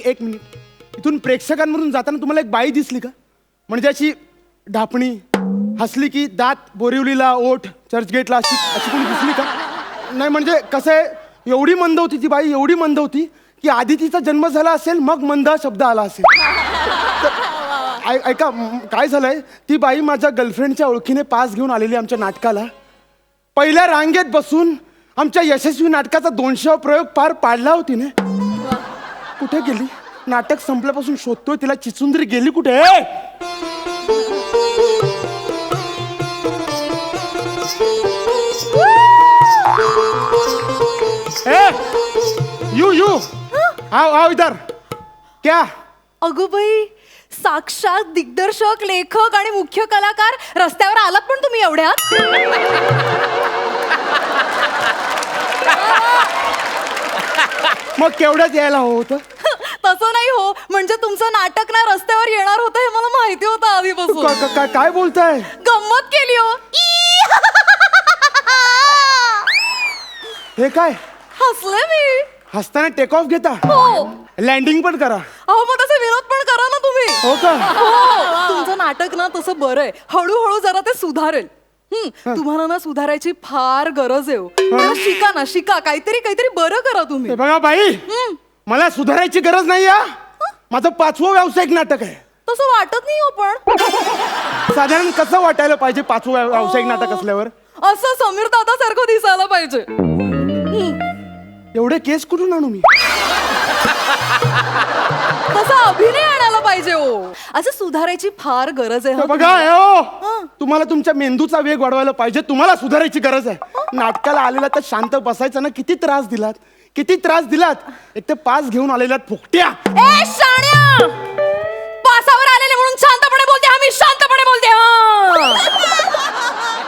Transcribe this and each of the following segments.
एक मिनिट. इथून प्रेक्षकांमधून जाताना तुम्हाला एक बाई दिसली का? म्हणजे अशी ढापणी, हसली की दात बोरिवलीला, ओठ चर्चगेटला, अशी अशी कोणी दिसली का? नाही म्हणजे कसं आहे, एवढी मंद होती ती बाई, एवढी मंद होती की आधी तिचा जन्म झाला असेल मग मंद शब्द आला असेल. ऐका काय झालंय, ती बाई माझ्या गर्लफ्रेंडच्या ओळखीने पास घेऊन आलेली आमच्या नाटकाला. पहिल्या रांगेत बसून आमच्या यशस्वी नाटकाचा 200वा प्रयोग पार पाडला होती ना. कुठे गेली? नाटक संपल्यापासून शोधतोय तिला. चिचुंद्री गेली कुठे? यू आओ इधर. क्या? अगो बाई, साक्षात दिग्दर्शक, लेखक आणि मुख्य कलाकार रस्त्यावर आलात पण तुम्ही एवढ्यात? मग केवढ्याच यायला हवं होतं? तसं नाही हो, म्हणजे तुमचं नाटक ना रस्त्यावर येणार होतं हे मला माहिती होतं आधीपासून. काय बोलताय? गंमत केली हो. हे काय? हसले मी. हसताना टेक ऑफ घेता? हो. लँडिंग पण करा. अहो मग तसे विरोध पण करा ना तुम्ही. हो का? हो. तुमचं नाटक ना तसं बरं आहे, हळूहळू जरा ते सुधारेल. तुम्हाला ना सुधारायची फार गरज आहे. जरा शिका ना, शिका. काहीतरी बरं करा तुम्ही. बघा बाई, मला सुधारायची गरज नाही. माझं 5वं व्यावसायिक नाटक आहे. तसं वाटत नाही हो. पण साधारण कसं वाटायला पाहिजे 5वं व्यावसायिक नाटक असल्यावर? असं समीर दादा सारखं दिसायला पाहिजे. एवढे केस कुठून आणू मी? तसा अभिनय आणायला पाहिजे हो. असं सुधारायची फार गरज आहे. बघा तुम्हाला तुमच्या मेंदूचा वेग वाढवायला पाहिजे. तुम्हाला सुधारायची गरज आहे. नाटकाला आलेला तर शांत बसायचं ना. किती त्रास दिलात, किती त्रास दिलात. एक तर पास घेऊन आलेल्या फुकट्या. ए शाण्या, पासावर आलेले म्हणून शांतपणे बोलते. आम्ही शांतपणे बोलते.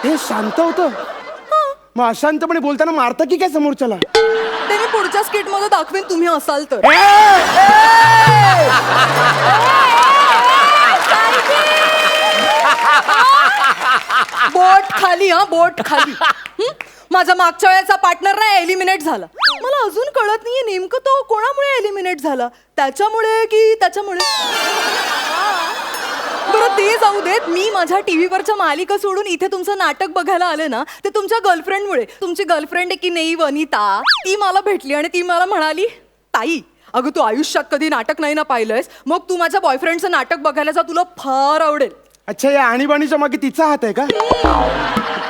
हे शांत होतं. मग अशांतपणे बोलताना मारता की काय समोरच्याला? ते मी पुढच्या स्किट मध्ये दाखवेन, तुम्ही असाल तर. बोट खाली. बोट खाली. माझा मागच्या वेळेचा पार्टनर ना एलिमिनेट झाला. मला अजून कळत नाहीये नेमकं तो कोणामुळे एलिमिनेट झाला. त्याच्यामुळे की त्याच्यामुळे? बरं ते जाऊ देत. मी माझ्या टीव्हीवरच्या मालिका सोडून इथे तुमचं नाटक बघायला आले ना, ते तुमच्या गर्लफ्रेंडमुळे. तुमची गर्लफ्रेंड आहे की नाही वनिता, ती मला भेटली आणि ती मला म्हणाली, ताई अगं तू आयुष्यात कधी नाटक नाही ना पाहिलंयस, मग तू माझ्या बॉयफ्रेंडचं नाटक बघायला जा, तुला फार आवडेल. अच्छा, या आणीबाणीच्या मागे तिचा हात आहे का?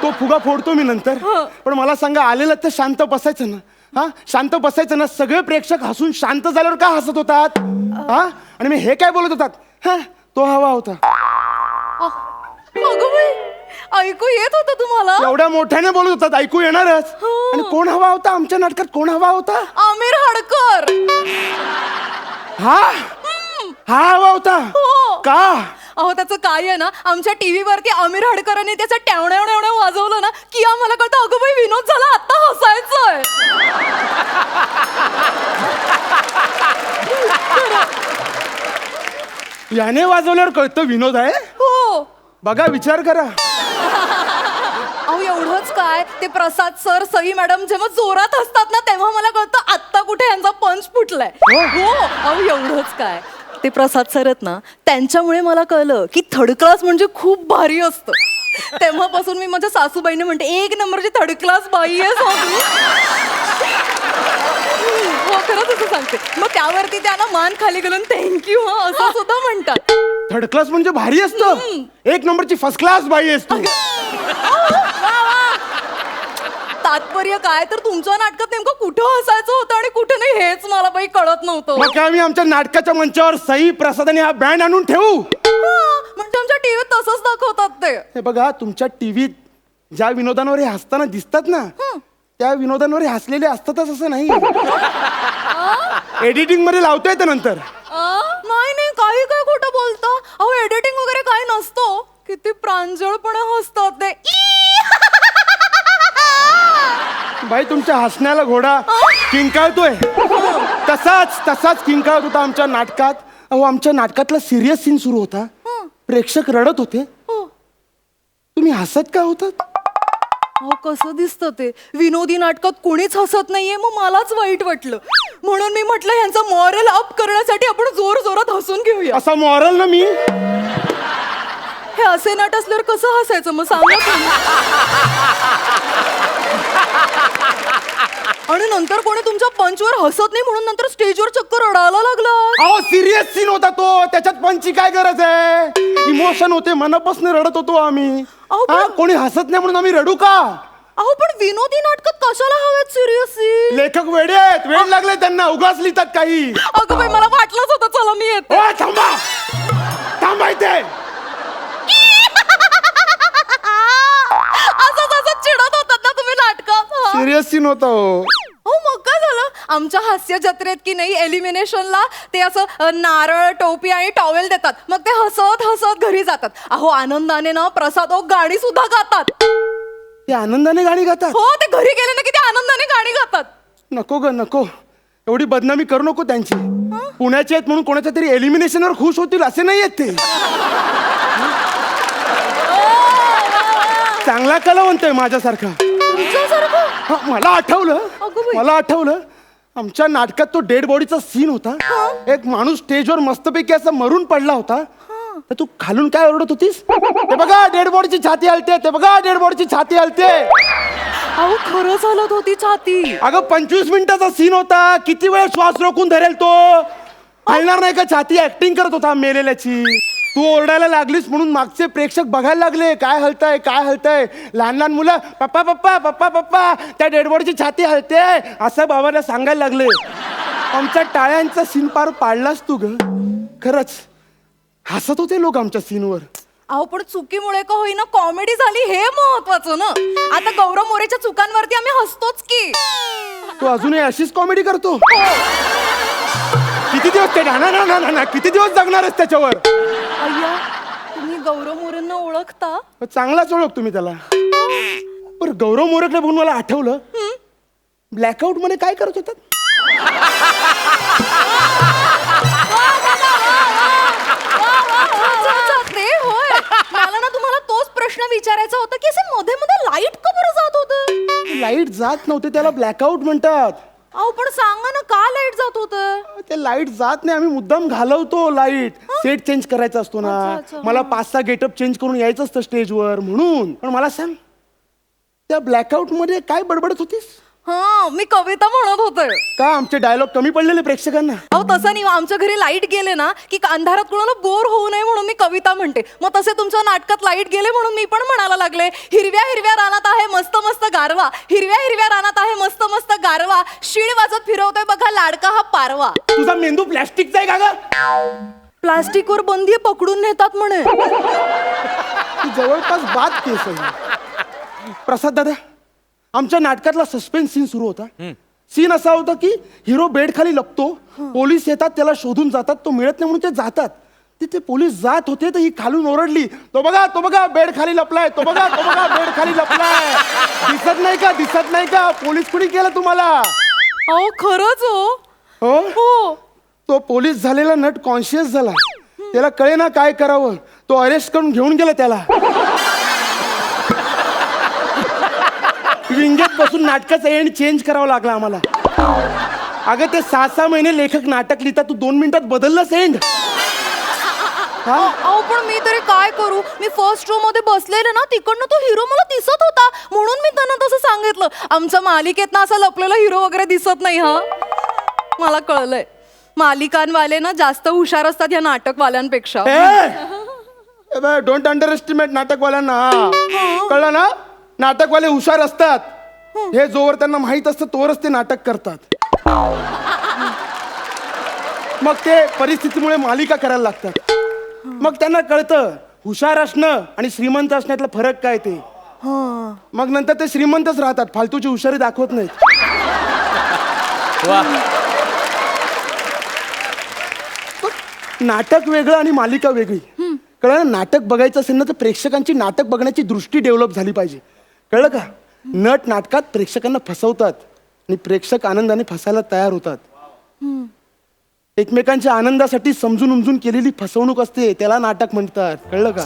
तो फुगा फोडतो मी नंतर. पण मला सांगा, आलेलं तर शांत बसायचं ना. शांत बसायचं ना. सगळे प्रेक्षक हसून शांत झाल्यावर का हसत होतात? आणि मी हे काय बोलत होतात? तो हवा होता. अगं बाई, ऐकू येत होतं तुम्हाला? एवढ्या मोठ्याने बोलत होतात, ऐकू येणारच. आणि कोण हवा होता आमच्या नाटकात? कोण हवा होता? आमिर हडकर. हा हवा होता का? अहो त्याचं काय आहे ना, आमच्या टीव्ही वरती आमिर हडकरांनी त्याचं टॅवण्या वाजवलं ना की आम्हाला कळतं अगं बाई विनोद झाला, आता हसायचंय. याने वाजवल्यावर कळतं विनोद आहे? हो. बघा, विचार करा. अहो एवढंच काय, ते प्रसाद सर, सई मॅडम जेव्हा जोरात हसतात ना तेव्हा मला कळतं आत्ता कुठे यांचा पंच फुटलाय. हो. अहो एवढंच काय, ते प्रसाद सर आहेत ना, त्यांच्यामुळे मला कळलं की थर्ड क्लास म्हणजे खूप भारी असतं. तेव्हापासून मी माझ्या सासूबाईने म्हणते, एक नंबरची थर्ड क्लास बाई आहे तू. हो खरंच असं सांगते. मग त्यावरती त्यांना मान खाली घालून थँक्यू असं सुद्धा म्हणतात. थर्ड क्लास म्हणजे भारी असतं. एक नंबरची फर्स्ट क्लास बाई आहेस तू. तात्पर्य काय, तर तुमच्या नाटकात नेमकं कुठं हसायचं होतं आणि कुठं नाही हेच मला बाई कळत नव्हतं. मग काय आम्ही आमच्या नाटकाच्या मंचावर सई, प्रसाद आणि हा बँड आणून ठेवू? म्हणजे आमच्या टीव्हीत तसंच दाखवतात ते. हे बघा, तुमच्या टीव्हीत ज्या विनोदांवर हे हसताना दिसतात ना, त्या विनोदांवर हे हसलेले असतातच असं नाही. एडिटिंग मध्ये लावता येतं नंतर. नाही काही काय खोटं बोलता. अहो एडिटिंग वगैरे काय नसतो. किती प्रांजळपणे हसतात ते. बाई, तुमच्या हसण्याला घोडा किंकाळतोय. तसाच किंकाळत होता आमच्या नाटकात. अहो आमच्या नाटकातला सिरियस सीन सुरू होता. प्रेक्षक रडत होते. तुम्ही हसत का होतात? अहो कसं दिसतं ते विनोदी नाटकात कोणीच हसत नाहीये, मग मलाच वाईट वाटलं. म्हणून मी म्हटलं ह्यांचं मॉरल अप करण्यासाठी आपण जोर जोरात हसून घेऊया. असा मॉरल ना मी. हे असे नाट असल्यावर कसं हसायचं मग सांगा तुम्ही. आणि नंतर कोणी तुमच्या पंचवर हसत नाही म्हणून नंतर स्टेजवर चक्कर रडायला लागला. अहो सिरियस सीन होता तो, त्याच्यात पंचची काय गरज आहे. इमोशन होते, मनापासून रडत होतो आम्ही. अहो, पण- हा, कोणी हसत नाही म्हणून आम्ही रडू का. अहो पण विनोदी नाटकात कशाला हवेत सिरियसली. लेखक वेडे आहेत, वेळ लागले त्यांना, उगाच लिहितात काही. अगं बाई मला वाटलंच होतं, चला मी येते. ओ थांबा, थांबायचे. असं चिडत होतात ना तुम्ही नाटकात. सिरियस सीन होता हो. हो मग काय झालं, आमच्या हास्य जत्रेत की नाही एलिमिनेशनला ते असं नारळ टोपी आणि टॉवेल देतात, मग ते हसत हसत घरी जातात. अहो आनंदाने ना प्रसाद गाणी सुद्धा गातात. ते आनंदाने गाणी गातात. हो ते घरी गेले ना की ते आनंदाने गाणी गातात. नको ग नको, एवढी बदनामी करू नको त्यांची. पुण्याचे आहेत म्हणून कोणाच्या तरी एलिमिनेशनवर खुश होतील असे नाही आहेत ते. चांगला कलावंत आहे माझ्यासारखा. तुमच्यासारखं? हा, मला आठवलं, अगं बाई. मला आठवलं आमच्या नाटकात तो डेड बॉडीचा सीन होता. एक माणूस स्टेजवर मस्तपैकी असा मरून पडला होता. तर तू खालून काय ओरडत होतीस, ते बघा डेड बॉडीची छाती हलते, ते बघा डेड बॉडीची छाती हलते. अहो खरंच हलत होती छाती. अगं 25 मिनिटाचा सीन होता, किती वेळ श्वास रोखून धरेल तो. हलणार नाही का छाती. ऍक्टिंग करत होता मेलेल्याची. तू ओरडायला लागलीस म्हणून मागचे प्रेक्षक बघायला लागले, काय हलतंय काय हलतंय. लहान लहान मुलं पप्पा पप्पा पप्पा पप्पा त्या डेडबॉडीची छाती हलते असं बाबांना सांगायला लागले. आमच्या टाळ्यांचा सीन पार पाडलास तू ग. खरंच हसत होते लोक आमच्या सीनवर. अहो पण चुकीमुळे का होईना कॉमेडी झाली हे महत्वाचं ना. आता गौरव मोरेच्या चुकांवरती आम्ही हसतोच की. तू अजूनही अशीच कॉमेडी करतो. किती दिवस ते ना किती दिवस जगणार आहेस त्याच्यावर. अय्या तुम्ही गौरव मोरेंना ओळखता. चांगलाच ओळख तुम्ही त्याला. पण गौरव मोरेकडे बघून मला आठवलं, ब्लॅकआउट मध्ये काय करत होतात. ते होय, मला ना तुम्हाला तोच प्रश्न विचारायचा होता की असे मध्ये मध्ये लाईट का बरं जात होतं. लाईट जात नव्हते त्याला ब्लॅकआउट म्हणतात. अहो पण सांगा ना का लाईट जात होतं. ते लाईट जात नाही, आम्ही मुद्दाम घालवतो लाईट. सेट चेंज करायचा असतो ना. अच्छा, अच्छा, मला 5-6 गेटअप चेंज करून यायचं असतं स्टेजवर म्हणून. पण मला सांग, त्या ब्लॅकआउट मध्ये काय बडबडत होतीस. हा मी कविता म्हणत होते. का आमचे डायलॉग कमी पडलेले प्रेक्षकांना. अहो तसं नाही, आमच्या घरी लाईट गेले ना की अंधारात कुणाला बोर होऊ नये म्हणून मी कविता म्हणते. मग तसे तुमच्या नाटकात लाईट गेले म्हणून मी पण म्हणायला लागले, हिरव्या हिरव्या रानात आहे मस्त मस्त गारवा, हिरव्या हिरव्या रानात आहे मस्त मस्त गारवा, शिळ वाजत फिरवतोय बघा लाडका हा पारवा. तुझा मेंदू प्लॅस्टिकचा आहे का ग. प्लास्टिकवर बंदी आहे, पकडून नेतात म्हणे. ती जवळपास बाद केस आहे. प्रसाद दादा, आमच्या नाटकातला सस्पेन्स सीन सुरू होता. सीन असा होता की हिरो बेड खाली लपतो, पोलीस येतात त्याला शोधून जातात, तो मिळत नाही म्हणून ते जातात. तिथे पोलीस जात होते तर ही खालून ओरडली, तो बघा बेड खाली लपलाय, तो बघा बेड खाली लपलाय. दिसत नाही का, दिसत नाही का, पोलीस कुणी केलं तुम्हाला. अहो खरंच हो. हो हो तो पोलीस झालेला नट कॉन्शियस झाला. त्याला कळे ना काय करावं, तो अरेस्ट करून घेऊन गेला त्याला. विंगेत बसून नाटकाचा एंड चेंज करावा लागला आम्हाला. अगं ते 6-6 महिने लेखक नाटक लिहितात, तू 2 मिनिटात बदललंच एंड. अहो पण मी तरी काय करू. मी फर्स्ट रो मध्ये बसलेले ना, तिकडनं तो हिरो मला दिसत होता म्हणून मी त्यांना तसं सांगितलं. आमच्या मालिकेत ना असा लपलेला हिरो वगैरे दिसत नाही. हा मला कळलंय, मालिकांवाले ना जास्त हुशार असतात या नाटकवाल्यांपेक्षा. डोंट अंडर एस्टिमेट नाटकवाल्यांना. कळलं ना, नाटकवाले हुशार असतात. हे जोवर त्यांना माहित असतं तोवरच ते नाटक करतात. मग ते परिस्थितीमुळे मालिका करायला लागतात. मग त्यांना कळतं हुशार असणं आणि श्रीमंत असण्यातला फरक काय ते. मग नंतर ते श्रीमंतच राहतात, फालतूची हुशारी दाखवत नाहीत. नाटक वेगळं आणि मालिका वेगळी. कळलं ना. नाटक बघायचं असेल ना तर प्रेक्षकांची नाटक बघण्याची दृष्टी डेव्हलप झाली पाहिजे. कळलं का. नट नाटकात प्रेक्षकांना फसवतात आणि प्रेक्षक आनंदाने फसायला तयार होतात. एकमेकांच्या आनंदासाठी समजून उमजून केलेली फसवणूक असते, त्याला नाटक म्हणतात. कळलं का.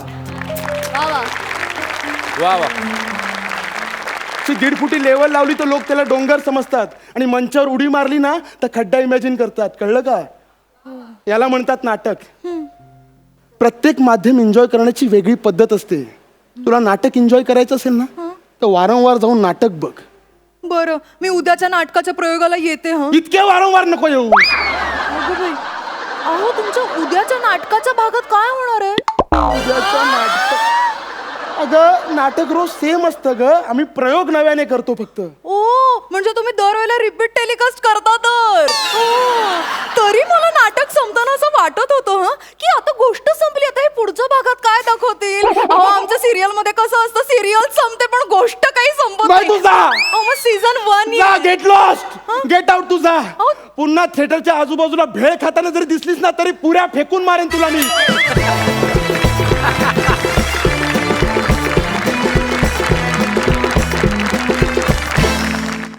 वा वा. अशी 1.5 फुटी लेवल लावली तर लोक त्याला डोंगर समजतात आणि मंचावर उडी मारली ना तर खड्डा इमॅजिन करतात. कळलं का? याला म्हणतात नाटक. प्रत्येक माध्यम एन्जॉय करण्याची वेगळी पद्धत असते. तुला नाटक एन्जॉय करायचं असेल ना तर वारंवार जाऊन नाटक बघ. बरं, मी उद्याच्या नाटकाच्या प्रयोगाला येते. हं. इतके वारंवार नको येऊ. अगं बाई, अहो तुमच्या उद्याच्या नाटकाच्या भागात काय होणार आहे? उद्याचं नाटक अगं नाटक रोज सेम असतं ग. आम्ही प्रयोग नव्याने करतो फक्त. ओ म्हणजे तुम्ही दरवेळेला रिपीट टेलिकास्ट करता तर. ओ, तरी मला नाटक संपताना असं वाटत होतं की आता गोष्ट संपली, आता हे पुढच्या भागात काय दाखवतील. अहो आमच्या सिरियल मध्ये कसं असतं, सिरियल संपते पण गोष्ट काही संपत नाही. तू जा. अहो, मग सीझन 1 जा, गेट लॉस्ट. Get out. तू जा. अहो. पुन्हा थिएटरच्या आजूबाजूला भेळ खाताना जरी दिसलीस ना तरी पुऱ्या फेकून मारेन तुला मी.